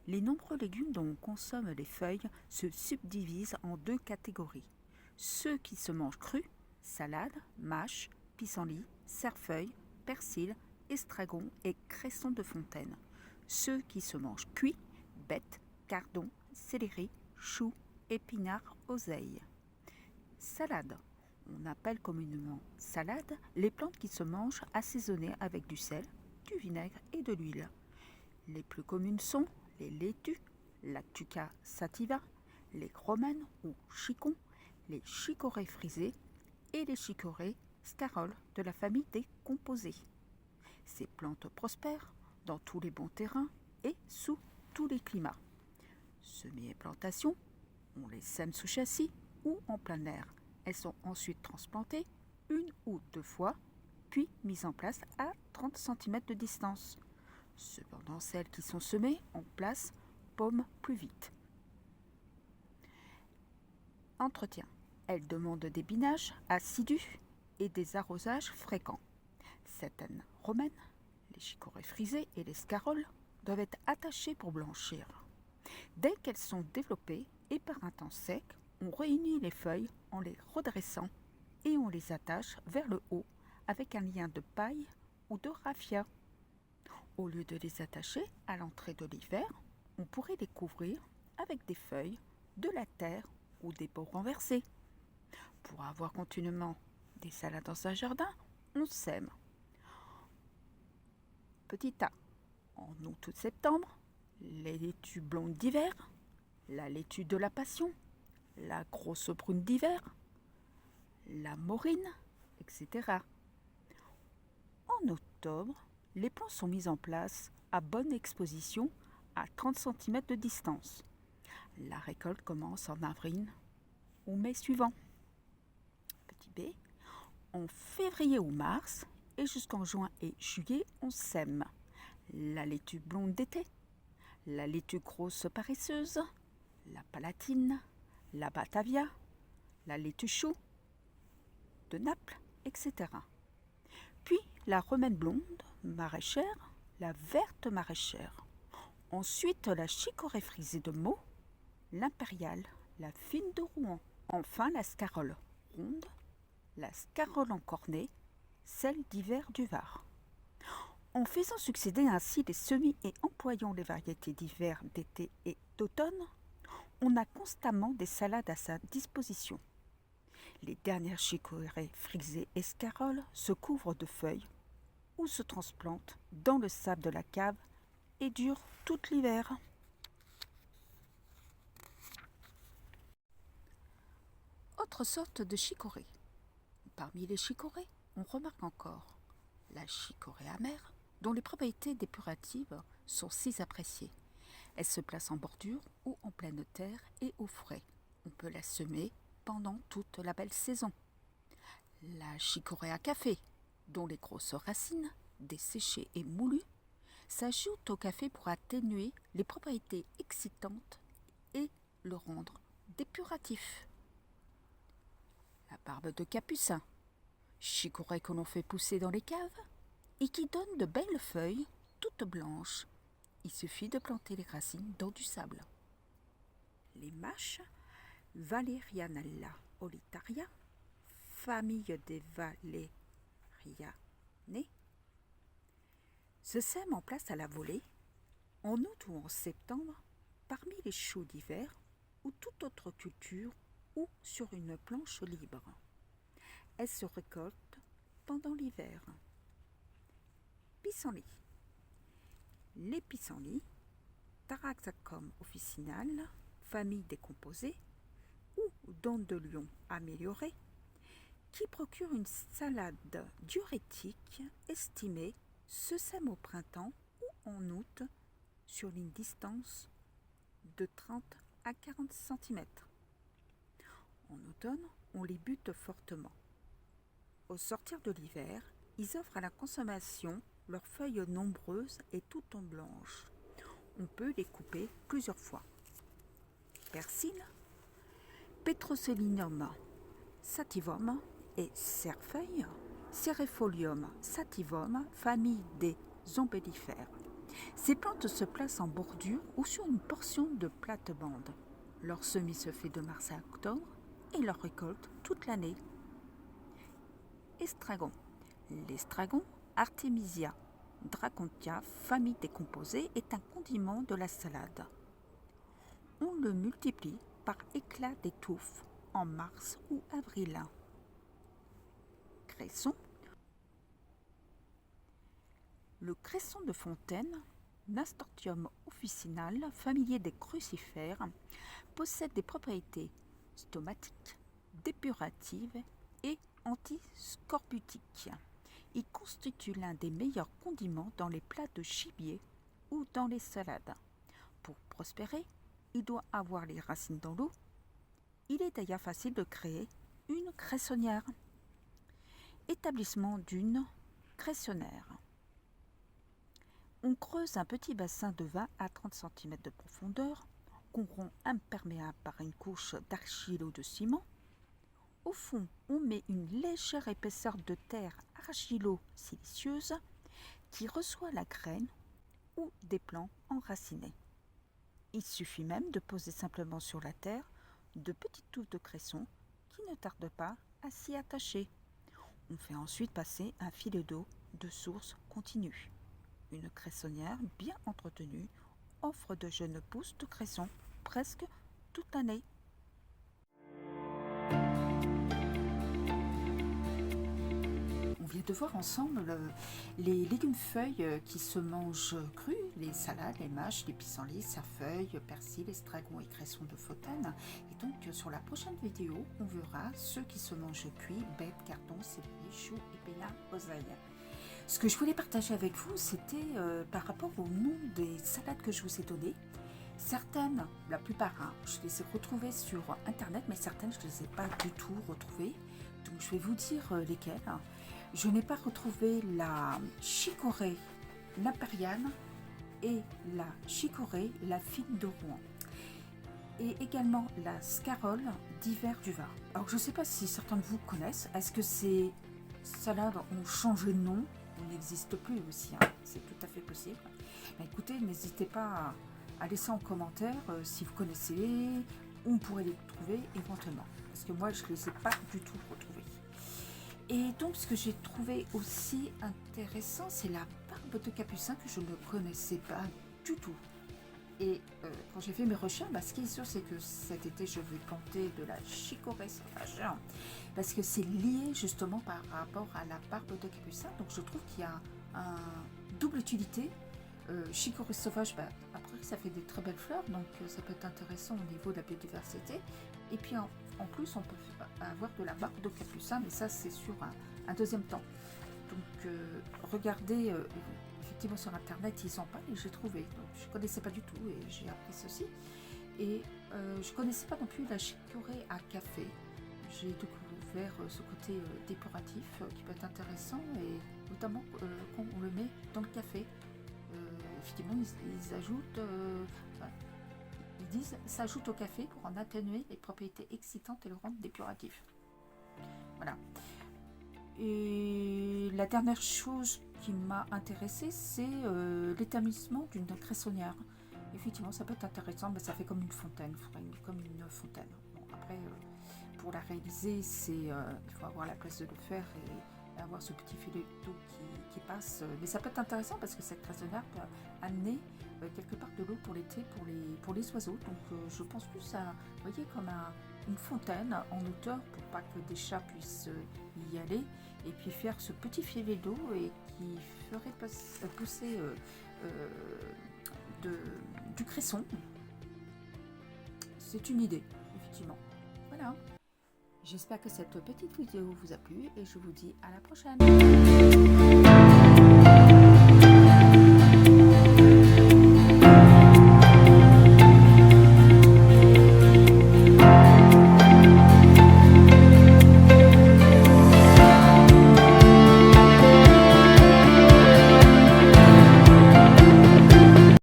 Les nombreux légumes dont on consomme les feuilles se subdivisent en deux catégories. Ceux qui se mangent crus, salade, mâche, pissenlit, cerfeuil, persil, estragon et cresson de fontaine. Ceux qui se mangent cuits, bettes, cardons, céleri, choux, épinards, oseille. Salade. On appelle communément salade les plantes qui se mangent assaisonnées avec du sel, du vinaigre et de l'huile. Les plus communes sont les laitues, Lactuca sativa, les romaines ou chicons, les chicorées frisées et les chicorées scaroles de la famille des composés. Ces plantes prospèrent dans tous les bons terrains et sous tous les climats. Semis et plantations, on les sème sous châssis ou en plein air. Elles sont ensuite transplantées une ou deux fois, puis mises en place à 30 cm de distance. Cependant, celles qui sont semées en place paument plus vite. Entretien. Elles demandent des binages assidus et des arrosages fréquents. Certaines romaines, les chicorées frisées et les scaroles, doivent être attachées pour blanchir. Dès qu'elles sont développées et par un temps sec, on réunit les feuilles en les redressant et on les attache vers le haut avec un lien de paille ou de raffia. Au lieu de les attacher à l'entrée de l'hiver, on pourrait les couvrir avec des feuilles, de la terre ou des pots renversés. Pour avoir continuellement des salades dans un jardin, on sème. Petit A. En août ou septembre, les laitues blondes d'hiver, la laitue de la passion, la grosse brune d'hiver, la morine, etc. En octobre, les plants sont mis en place à bonne exposition à 30 cm de distance. La récolte commence en avril ou mai suivant. Petit B. En février ou mars et jusqu'en juin et juillet, on sème la laitue blonde d'été, la laitue grosse paresseuse, la palatine, la batavia, la laitue chou de Naples, etc. Puis la romaine blonde maraîchère, la verte maraîchère. Ensuite la chicorée frisée de Meaux, l'impériale, la fine de Rouen. Enfin la scarole ronde, la scarole encornée, celle d'hiver du Var. En faisant succéder ainsi les semis et employant les variétés d'hiver, d'été et d'automne, on a constamment des salades à sa disposition. Les dernières chicorées frisées et scaroles se couvrent de feuilles ou se transplantent dans le sable de la cave et durent tout l'hiver. Autre sorte de chicorée. Parmi les chicorées, on remarque encore la chicorée amère, dont les propriétés dépuratives sont si appréciées. Elle se place en bordure ou en pleine terre et au frais. On peut la semer pendant toute la belle saison. La chicorée à café, dont les grosses racines, desséchées et moulues, s'ajoutent au café pour atténuer les propriétés excitantes et le rendre dépuratif. La barbe de capucin, chicorée que l'on fait pousser dans les caves et qui donne de belles feuilles toutes blanches. Il suffit de planter les racines dans du sable. Les mâches, Valerianella olitaria, famille des Valerianae, se sèment en place à la volée, en août ou en septembre, parmi les choux d'hiver ou toute autre culture ou sur une planche libre. Elles se récoltent pendant l'hiver. Pissenlit. Les pissenlits, Taraxacum officinal, famille des composés, ou dandelion amélioré, qui procure une salade diurétique estimée, se sème au printemps ou en août sur une distance de 30 à 40 cm. En automne, on les bute fortement. Au sortir de l'hiver, ils offrent à la consommation leurs feuilles nombreuses et toutes en blanches. On peut les couper plusieurs fois. Persil, Petroselinum sativum et cerfeuil, Cerefolium sativum, famille des ombellifères. Ces plantes se placent en bordure ou sur une portion de plate-bande. Leur semis se fait de mars à octobre et leur récolte toute l'année. Estragon. L'estragon, Artemisia dracontia, famille décomposée, est un condiment de la salade. On le multiplie par éclat des touffes en mars ou avril. Cresson. Le cresson de fontaine, Nasturtium officinal, familier des crucifères, possède des propriétés stomatiques, dépuratives et antiscorbutiques. Il constitue l'un des meilleurs condiments dans les plats de gibier ou dans les salades. Pour prospérer, il doit avoir les racines dans l'eau. Il est d'ailleurs facile de créer une cressonnière. Établissement d'une cressonnière. On creuse un petit bassin de 20 à 30 cm de profondeur, qu'on rend imperméable par une couche d'argile ou de ciment. Au fond, on met une légère épaisseur de terre argilo-silicieuse qui reçoit la graine ou des plants enracinés. Il suffit même de poser simplement sur la terre de petites touffes de cresson qui ne tardent pas à s'y attacher. On fait ensuite passer un filet d'eau de source continue. Une cressonnière bien entretenue offre de jeunes pousses de cresson presque toute l'année. On vient de voir ensemble les légumes-feuilles qui se mangent crus, les salades, les mâches, les pissenlits, cerfeuilles, persil, estragon et cresson de fontaine. Et donc sur la prochaine vidéo, on verra ceux qui se mangent cuits, bêtes, cardons, céleri, choux, épinards, oseille. Ce que je voulais partager avec vous, c'était par rapport au nom des salades que je vous ai données. Certaines, la plupart, je les ai retrouvées sur internet, mais certaines, je ne les ai pas du tout retrouvées. Donc je vais vous dire lesquelles. Je n'ai pas retrouvé la chicorée, l'impériale et la chicorée, la fine de Rouen. Et également la scarole d'hiver du Var. Alors je ne sais pas si certains de vous connaissent. Est-ce que ces salades ont changé de nom? On n'existe plus aussi, c'est tout à fait possible. Mais écoutez, n'hésitez pas à laisser en commentaire si vous connaissez, où on pourrait les trouver éventuellement. Parce que moi, je ne les ai pas du tout retrouvés. Et donc, ce que j'ai trouvé aussi intéressant, c'est la barbe de capucin que je ne connaissais pas du tout. Et quand j'ai fait mes recherches, ce qui est sûr, c'est que cet été, je vais planter de la chicorée sauvage. Parce que c'est lié justement par rapport à la barbe de capucin. Donc, je trouve qu'il y a une double utilité. Chicorée sauvage, après, ça fait des très belles fleurs. Donc, ça peut être intéressant au niveau de la biodiversité. Et puis, en plus, on peut avoir de la barbe de capucin. Mais ça, c'est sur un deuxième temps. Donc, regardez... effectivement sur internet ils en parlent et j'ai trouvé, donc je ne connaissais pas du tout et j'ai appris ceci. Et je ne connaissais pas non plus la chicorée à café. J'ai découvert ce côté dépuratif qui peut être intéressant, et notamment quand on le met dans le café. Effectivement ils ajoutent, ils disent ça ajoute au café pour en atténuer les propriétés excitantes et le rendre dépuratif. Voilà. Et la dernière chose qui m'a intéressée, c'est l'établissement d'une cressonnière. Effectivement, ça peut être intéressant, mais ça fait comme une fontaine, Bon, après, pour la réaliser, il faut avoir la place de le faire et avoir ce petit filet d'eau qui passe. Mais ça peut être intéressant parce que cette cressonnière peut amener quelque part de l'eau pour l'été, pour les oiseaux. Donc, je pense plus à, vous voyez, comme une fontaine en hauteur pour pas que des chats puissent y aller, et puis faire ce petit filet d'eau et qui ferait pousser du cresson. C'est une idée, effectivement. Voilà. J'espère que cette petite vidéo vous a plu et je vous dis à la prochaine.